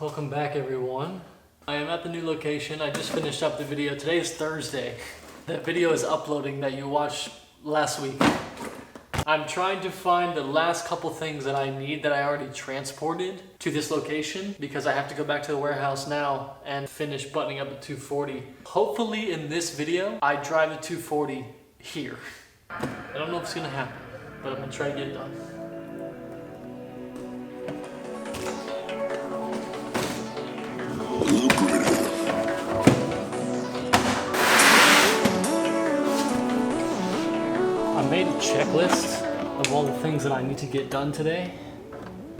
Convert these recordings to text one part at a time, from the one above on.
Welcome back, everyone. I am at the new location. I just finished up the video. Today is Thursday. The video is uploading that you watched last week. I'm trying to find the last couple things that I need that I already transported to this location because I have to go back to the warehouse now and finish buttoning up the 240. Hopefully in this video, I drive the 240 here. I don't know if it's gonna happen, but I'm gonna try to get it done. I made a checklist of all the things that I need to get done today,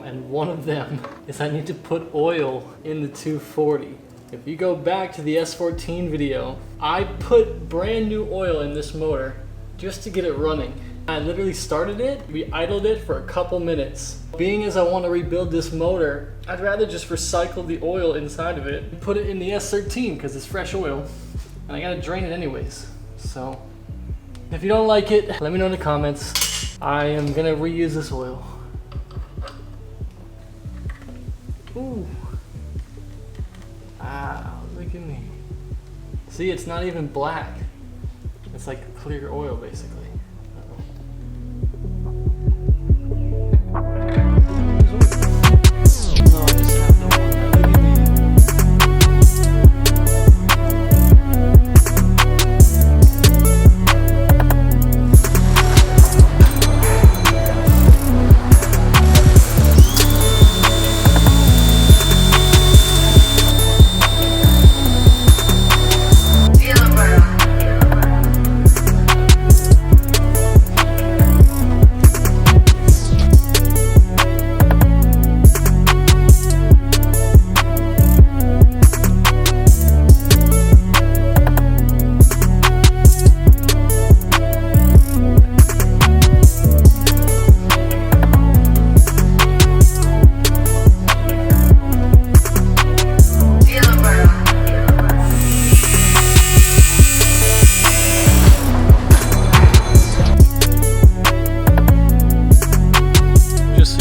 and one of them is I need to put oil in the 240. If you go back to the S14 video, I put brand new oil in this motor just to get it running. I literally started it, we idled it for a couple minutes. Being as I want to rebuild this motor, I'd rather just recycle the oil inside of it and put it in the S13 because it's fresh oil, and I gotta drain it anyways. So if you don't like it, let me know in the comments. I am gonna reuse this oil. Ooh. Ah, look at me. See, it's not even black. It's like clear oil, basically.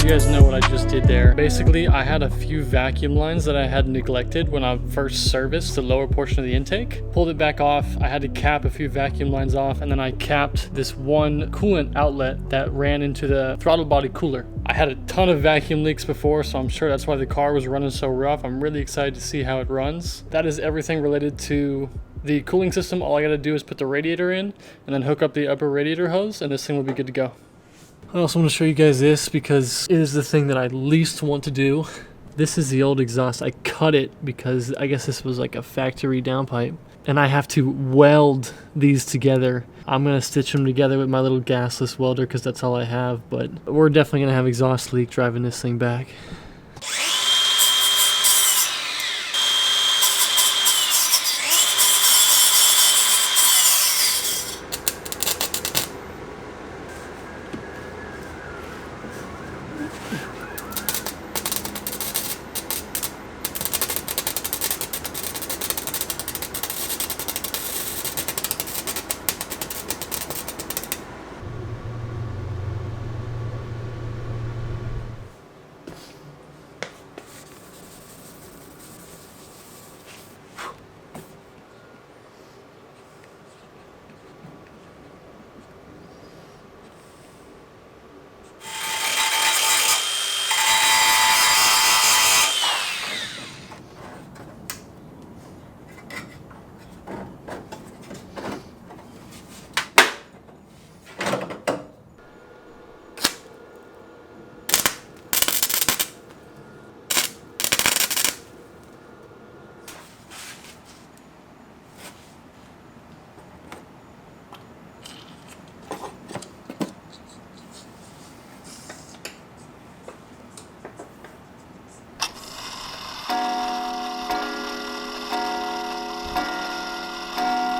You guys know what I just did there. Basically, I had a few vacuum lines that I had neglected when I first serviced the lower portion of the intake. Pulled it back off. I had to cap a few vacuum lines off, and then I capped this one coolant outlet that ran into the throttle body cooler. I had a ton of vacuum leaks before, so I'm sure that's why the car was running so rough. I'm really excited to see how it runs. That is everything related to the cooling system. All I gotta do is put the radiator in and then hook up the upper radiator hose, and this thing will be good to go. I also want to show you guys this because it is the thing that I least want to do. This is the old exhaust. I cut it because I guess this was like a factory downpipe, and I have to weld these together. I'm going to stitch them together with my little gasless welder because that's all I have, but we're definitely going to have exhaust leak driving this thing back.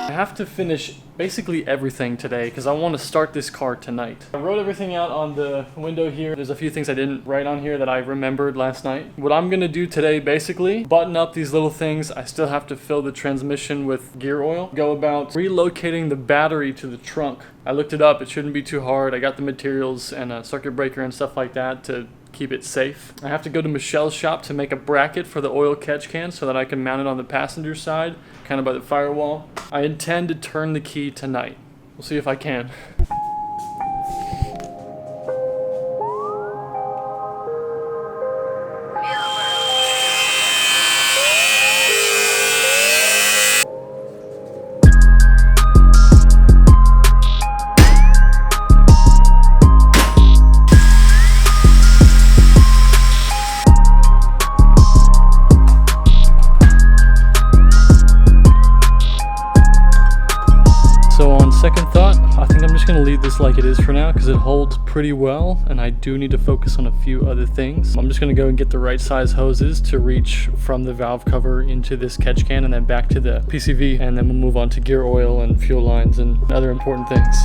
I have to finish basically everything today because I want to start this car tonight. I wrote everything out on the window here. There's a few things I didn't write on here that I remembered last night. What I'm going to do today, basically, button up these little things. I still have to fill the transmission with gear oil. Go about relocating the battery to the trunk. I looked it up. It shouldn't be too hard. I got the materials and a circuit breaker and stuff like that to keep it safe. I have to go to Michelle's shop to make a bracket for the oil catch can so that I can mount it on the passenger side, kind of by the firewall. I intend to turn the key tonight. We'll see if I can. Second thought, I think I'm just going to leave this like it is for now because it holds pretty well and I do need to focus on a few other things. I'm just going to go and get the right size hoses to reach from the valve cover into this catch can and then back to the PCV, and then we'll move on to gear oil and fuel lines and other important things.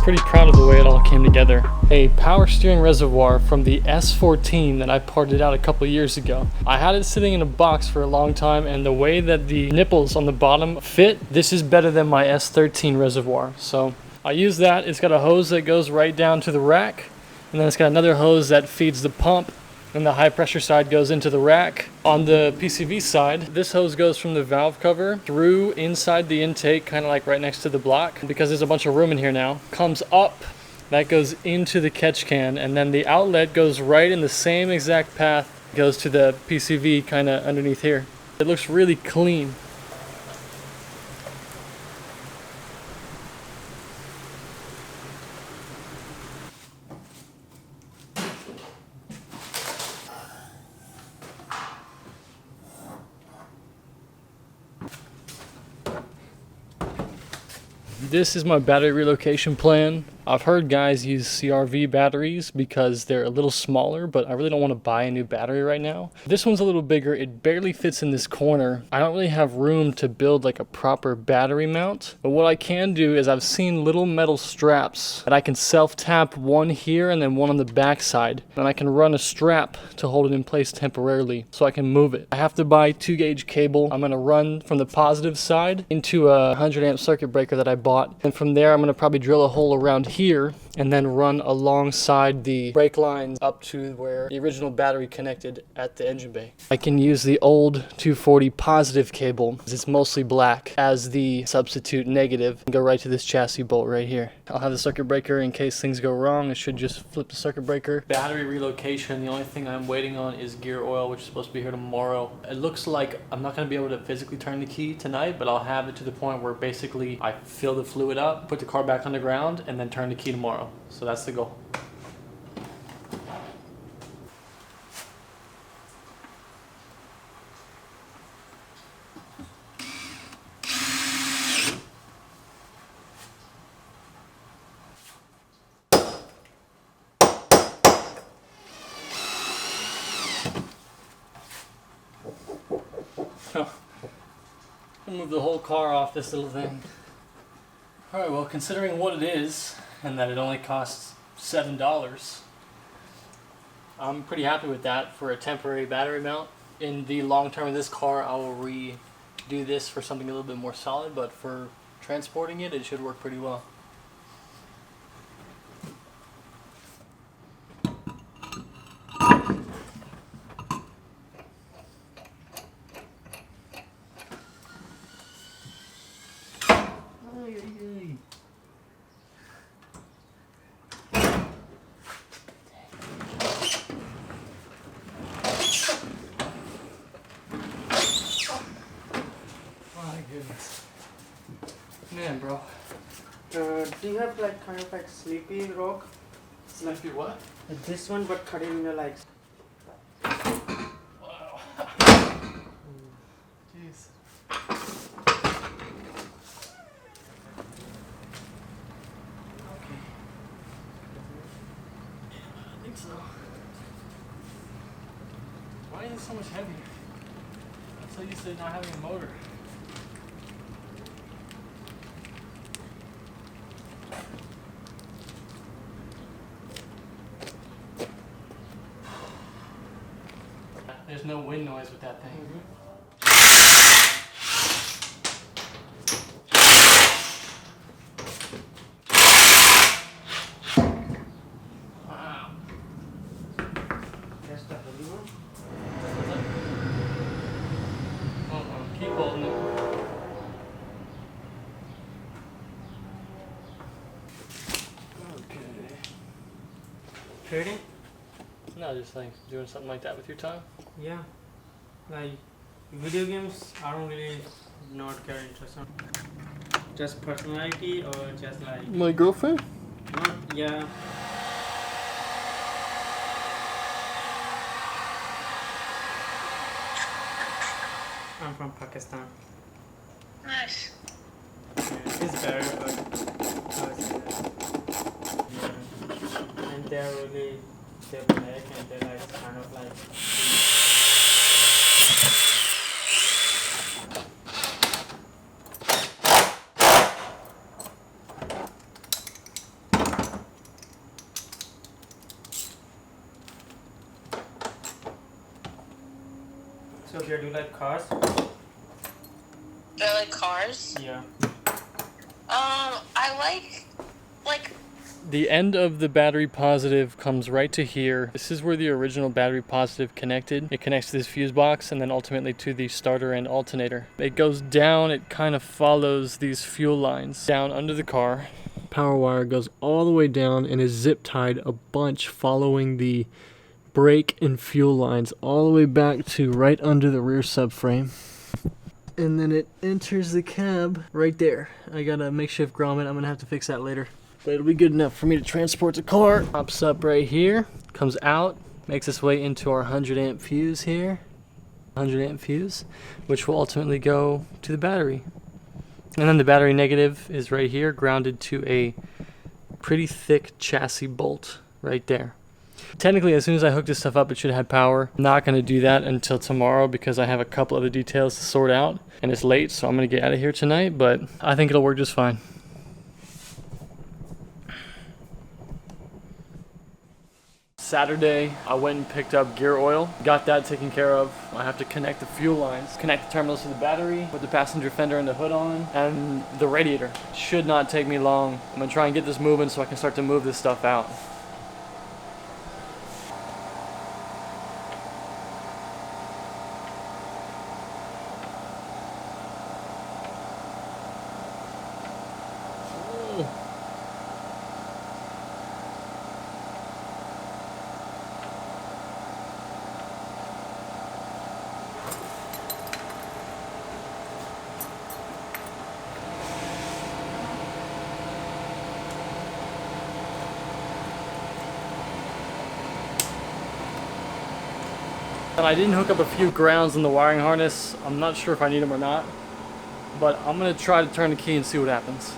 Pretty proud of the way it all came together. A power steering reservoir from the S13 that I parted out a couple years ago. I had it sitting in a box for a long time, and the way that the nipples on the bottom fit, this is better than my S13 reservoir. So I use that. It's got a hose that goes right down to the rack, and then it's got another hose that feeds the pump, and the high pressure side goes into the rack. On the PCV side, this hose goes from the valve cover through inside the intake, kind of like right next to the block, because there's a bunch of room in here now. Comes up, that goes into the catch can, and then the outlet goes right in the same exact path, goes to the PCV kind of underneath here. It looks really clean. This is my battery relocation plan. I've heard guys use CRV batteries because they're a little smaller, but I really don't want to buy a new battery right now. This one's a little bigger. It barely fits in this corner. I don't really have room to build like a proper battery mount, but what I can do is I've seen little metal straps that I can self-tap, one here and then one on the back side, and I can run a strap to hold it in place temporarily so I can move it. I have to buy 2-gauge cable. I'm going to run from the positive side into a 100 amp circuit breaker that I bought, and from there I'm going to probably drill a hole around here and then run alongside the brake lines up to where the original battery connected at the engine bay. I can use the old 240 positive cable, because it's mostly black, as the substitute negative and go right to this chassis bolt right here. I'll have the circuit breaker in case things go wrong. I should just flip the circuit breaker. Battery relocation, the only thing I'm waiting on is gear oil, which is supposed to be here tomorrow. It looks like I'm not going to be able to physically turn the key tonight, but I'll have it to the point where basically I fill the fluid up, put the car back on the ground, and then turn the key tomorrow. So that's the goal. Move the whole car off this little thing. Alright, well, considering what it is and that it only costs $7, I'm pretty happy with that for a temporary battery mount. In the long term of this car, I will redo this for something a little bit more solid, but for transporting it, it should work pretty well. Man, bro. Do you have like kind of like sleepy rock? Sleepy what? Like this one, but cut it in your legs. Wow. Jeez. Okay. Yeah, I think so. Why is it so much heavier? I'm so used to not having a motor. There's no wind noise with that thing. Wow. That's the heavy one. Keep holding it. Okay. Trading? No, just like doing something like that with your time. Yeah. Like video games, I don't really not get interested. Just personality or just like My girlfriend? not, yeah. I'm from Pakistan. Nice. Yeah, it's very good. Yeah. And they're really black and they're like kind of like. So do you like cars? Do I like cars? Yeah. I like The end of the battery positive comes right to here. This is where the original battery positive connected. It connects to this fuse box and then ultimately to the starter and alternator. It goes down, it kind of follows these fuel lines down under the car. Power wire goes all the way down and is zip tied a bunch following the brake and fuel lines all the way back to right under the rear subframe. And then it enters the cab right there. I got a makeshift grommet. I'm gonna have to fix that later. But it'll be good enough for me to transport the car. Pops up right here, comes out, makes its way into our 100 amp fuse here. 100 amp fuse, which will ultimately go to the battery. And then the battery negative is right here, grounded to a pretty thick chassis bolt right there. Technically, as soon as I hook this stuff up, it should have power. I'm not going to do that until tomorrow because I have a couple other details to sort out. And it's late, so I'm going to get out of here tonight, but I think it'll work just fine. Saturday, I went and picked up gear oil. Got that taken care of. I have to connect the fuel lines, connect the terminals to the battery, put the passenger fender and the hood on, and the radiator. Should not take me long. I'm going to try and get this moving so I can start to move this stuff out. And I didn't hook up a few grounds in the wiring harness. I'm not sure if I need them or not, but I'm gonna try to turn the key and see what happens.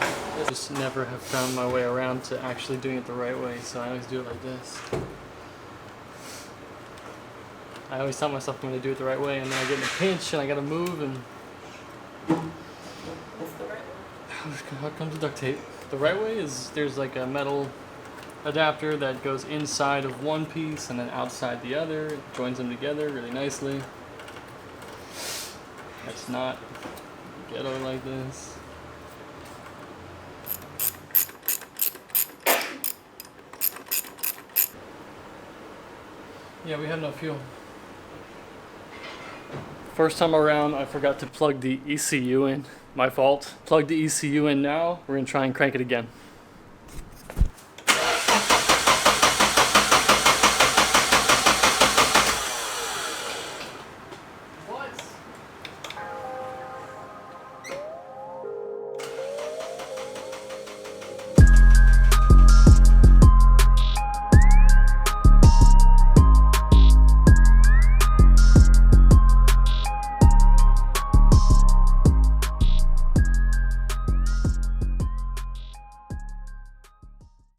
I just never have found my way around to actually doing it the right way, so I always do it like this. I always tell myself I'm going to do it the right way, and then I get in a pinch and I got to move, and how comes the duct tape? The right way is there's like a metal adapter that goes inside of one piece and then outside the other. It joins them together really nicely. That's not ghetto like this. Yeah, we have no fuel. First time around, I forgot to plug the ECU in. My fault. Plug the ECU in now. We're gonna try and crank it again.